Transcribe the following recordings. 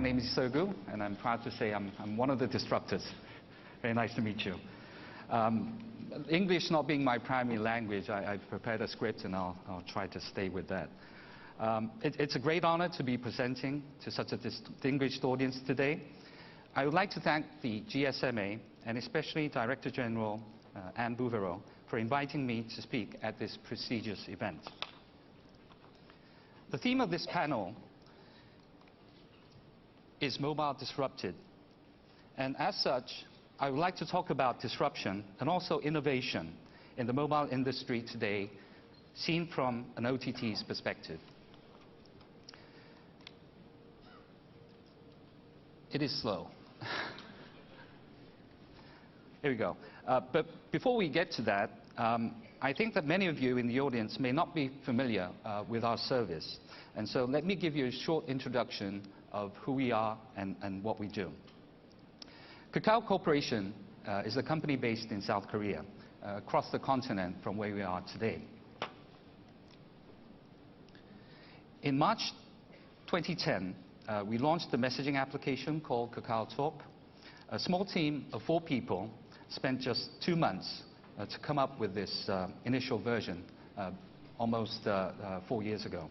name is Sirgoo, and I'm proud to say I'm one of the disruptors. Very nice to meet you. English not being my primary language, I've prepared a script, and I'll try to stay with that. It's a great honor to be presenting to such a distinguished audience today. I would like to thank the GSMA, and especially Director General Anne Bouvereau, for inviting me to speak at this prestigious event. The theme of this panel is mobile disrupted. And as such, I would like to talk about disruption and also innovation in the mobile industry today, seen from an OTT's perspective. It is slow. Here we go. But before we get to that, I think that many of you in the audience may not be familiar with our service. And so let me give you a short introduction of who we are and what we do. Kakao Corporation is a company based in South Korea, across the continent from where we are today. In March 2010, we launched the messaging application called Kakao Talk. A small team of 4 people spent just 2 months to come up with this initial version, almost 4 years ago.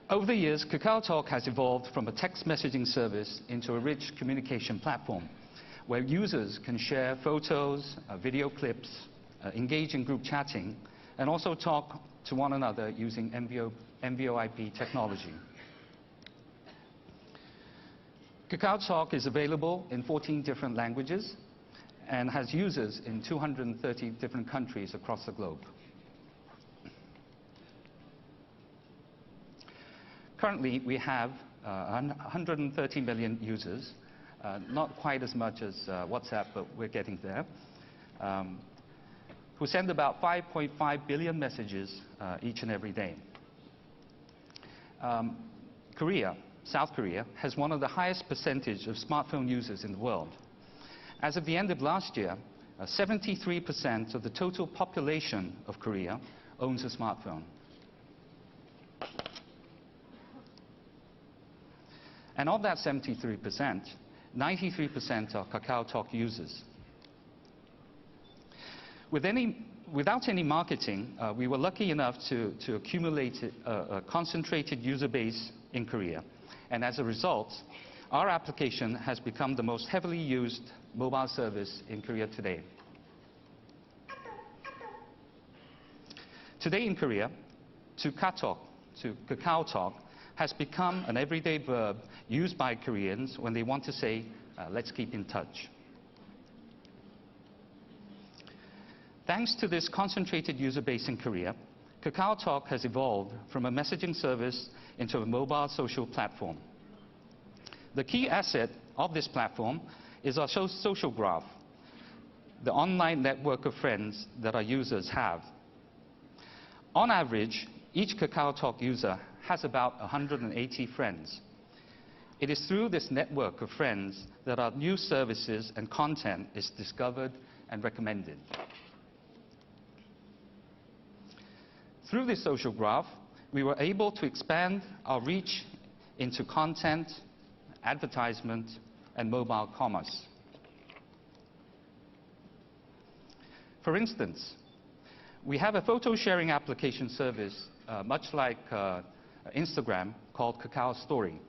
Over the years, Kakao Talk has evolved from a text messaging service into a rich communication platform where users can share photos, video clips, engage in group chatting, and also talk to one another using MVoIP technology. Kakao Talk is available in 14 different languages and has users in 230 different countries across the globe. Currently, we have 130 million users, not quite as much as WhatsApp, but we're getting there, who send about 5.5 billion messages each and every day. South Korea, has one of the highest percentage of smartphone users in the world. As of the end of last year, 73% of the total population of Korea owns a smartphone. And of that 73%, 93% are Kakao Talk users. Without any marketing, we were lucky enough to accumulate a concentrated user base in Korea. And as a result, our application has become the most heavily used mobile service in Korea today. Today in Korea, to Kakao Talk, has become an everyday verb used by Koreans when they want to say, let's keep in touch. Thanks to this concentrated user base in Korea, Kakao Talk has evolved from a messaging service into a mobile social platform. The key asset of this platform is our social graph, the online network of friends that our users have. On average, each Kakao Talk user has about 180 friends. It is through this network of friends that our new services and content is discovered and recommended. Through this social graph, we were able to expand our reach into content, advertisement, and mobile commerce. For instance, we have a photo sharing application service, much like Instagram, called Kakao Story.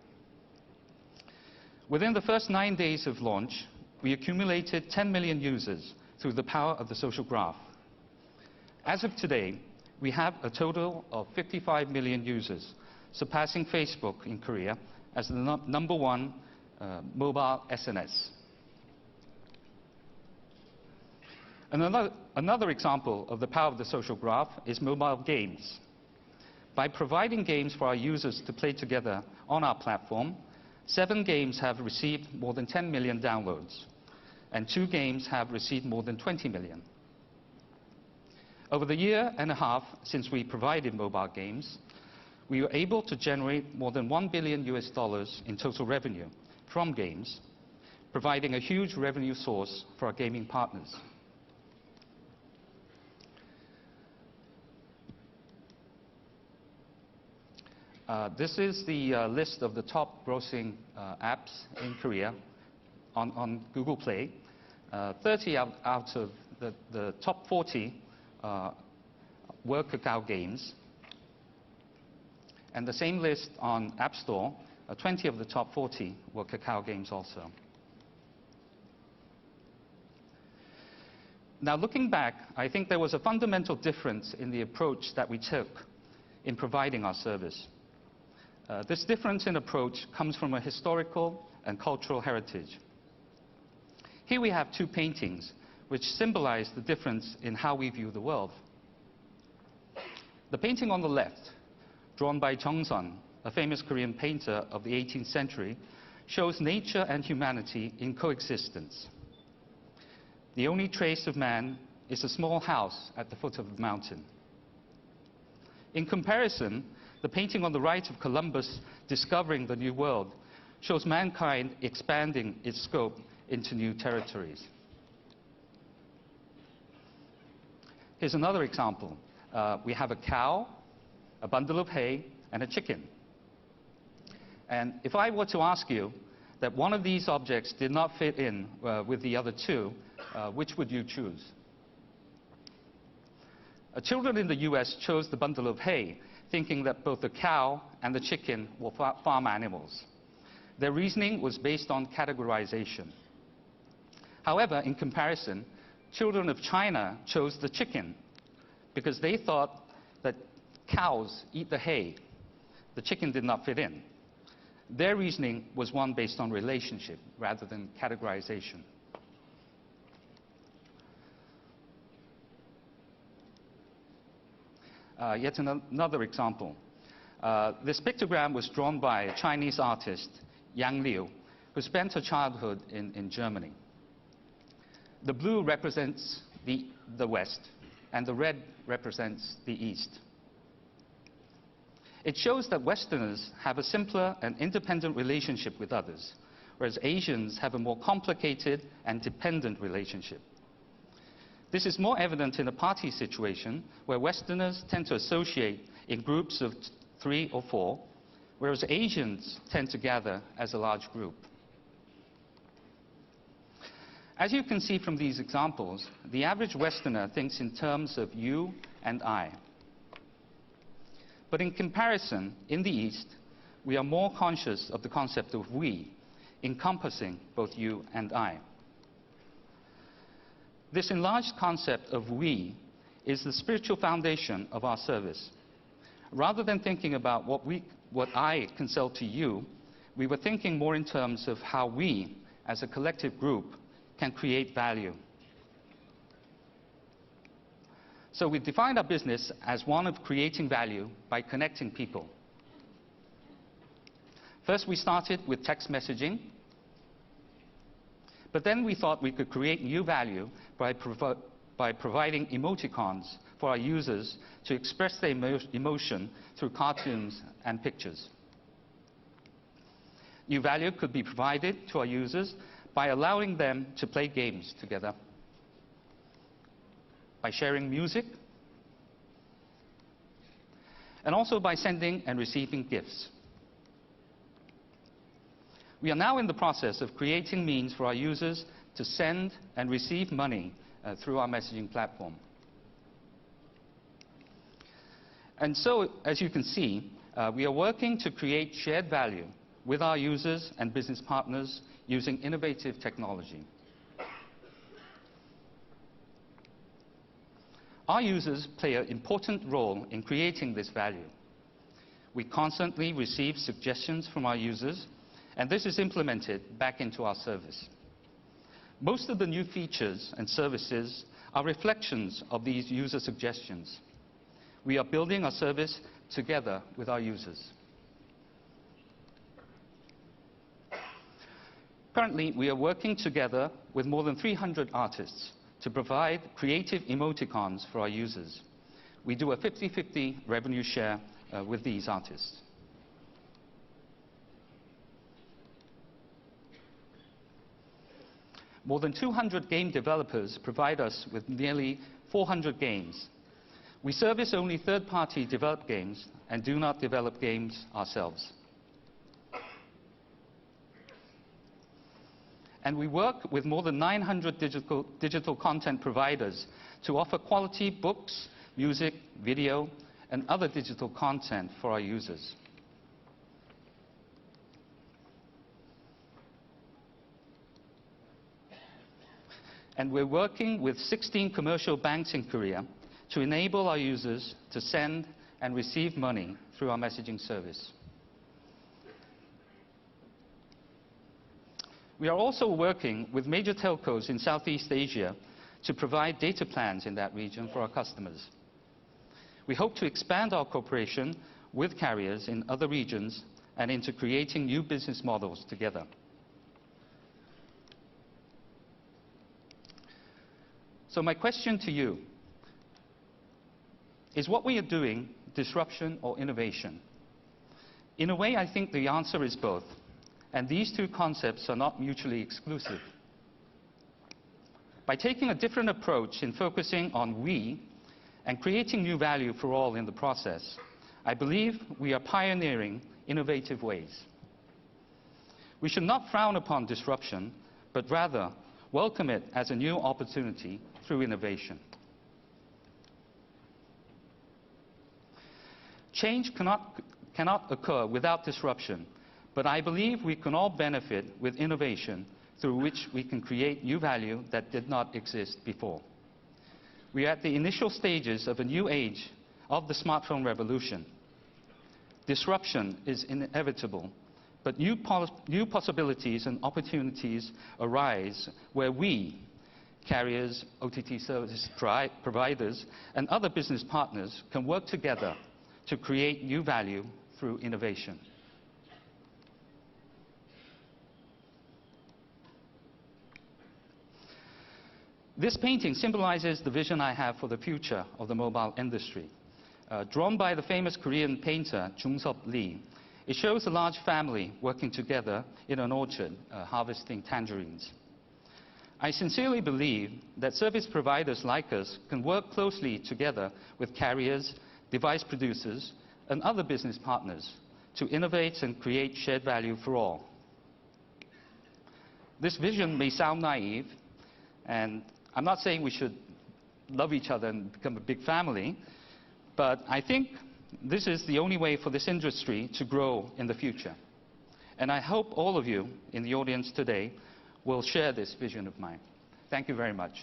Within the first 9 days of launch, we accumulated 10 million users through the power of the social graph. As of today, we have a total of 55 million users, surpassing Facebook in Korea as the #1 mobile SNS. Another example of the power of the social graph is mobile games. By providing games for our users to play together on our platform, 7 games have received more than 10 million downloads, and 2 games have received more than 20 million. Over the year and a half since we provided mobile games, we were able to generate more than $1 billion in total revenue from games, providing a huge revenue source for our gaming partners. This is the list of the top grossing apps in Korea on Google Play. 30 out of the top 40 were Kakao games. And the same list on App Store, 20 of the top 40 were Kakao games also. Now, looking back, I think there was a fundamental difference in the approach that we took in providing our service. This difference in approach comes from a historical and cultural heritage. Here we have two paintings which symbolize the difference in how we view the world. The painting on the left, drawn by Jeongseon, a famous Korean painter of the 18th century, shows nature and humanity in coexistence. The only trace of man is a small house at the foot of the mountain. In comparison, the painting on the right of Columbus discovering the New World shows mankind expanding its scope into new territories. Here's another example. We have a cow, a bundle of hay, and a chicken. And if I were to ask you that one of these objects did not fit in with the other two, which would you choose? Children in the US chose the bundle of hay, thinking that both the cow and the chicken were farm animals. Their reasoning was based on categorization. However, in comparison, children of China chose the chicken because they thought that cows eat the hay. The chicken did not fit in. Their reasoning was one based on relationship rather than categorization. Yet another example. This pictogram was drawn by a Chinese artist, Yang Liu, who spent her childhood in Germany. The blue represents the West, and the red represents the East. It shows that Westerners have a simpler and independent relationship with others, whereas Asians have a more complicated and dependent relationship. This is more evident in a party situation where Westerners tend to associate in groups of 3 or 4, whereas Asians tend to gather as a large group. As you can see from these examples, the average Westerner thinks in terms of you and I. But in comparison, in the East, we are more conscious of the concept of we, encompassing both you and I. This enlarged concept of we is the spiritual foundation of our service. Rather than thinking about what I can sell to you, we were thinking more in terms of how we, as a collective group, can create value. So we defined our business as one of creating value by connecting people. First, we started with text messaging, but then we thought we could create new value by providing emoticons for our users to express their emotion through cartoons and pictures. New value could be provided to our users by allowing them to play games together, by sharing music, and also by sending and receiving gifts. We are now in the process of creating means for our users to send and receive money through our messaging platform. And so, as you can see, we are working to create shared value with our users and business partners using innovative technology. Our users play an important role in creating this value. We constantly receive suggestions from our users, and this is implemented back into our service. Most of the new features and services are reflections of these user suggestions. We are building our service together with our users. Currently, we are working together with more than 300 artists to provide creative emoticons for our users. We do a 50-50 revenue share with these artists. More than 200 game developers provide us with nearly 400 games. We service only third-party developed games and do not develop games ourselves. And we work with more than 900 digital content providers to offer quality books, music, video, and other digital content for our users. And we're working with 16 commercial banks in Korea to enable our users to send and receive money through our messaging service. We are also working with major telcos in Southeast Asia to provide data plans in that region for our customers. We hope to expand our cooperation with carriers in other regions and into creating new business models together. So my question to you is, what we are doing disruption or innovation? In a way, I think the answer is both. And these two concepts are not mutually exclusive. By taking a different approach in focusing on we and creating new value for all in the process, I believe we are pioneering innovative ways. We should not frown upon disruption, but rather welcome it as a new opportunity through innovation. Change cannot occur without disruption. But I believe we can all benefit with innovation through which we can create new value that did not exist before. We are at the initial stages of a new age of the smartphone revolution. Disruption is inevitable, but new possibilities and opportunities arise where we, carriers, OTT service providers, and other business partners can work together to create new value through innovation. This painting symbolizes the vision I have for the future of the mobile industry. Drawn by the famous Korean painter Sirgoo Lee, it shows a large family working together in an orchard, harvesting tangerines. I sincerely believe that service providers like us can work closely together with carriers, device producers, and other business partners to innovate and create shared value for all. This vision may sound naive, and I'm not saying we should love each other and become a big family, but I think this is the only way for this industry to grow in the future. And I hope all of you in the audience today will share this vision of mine. Thank you very much.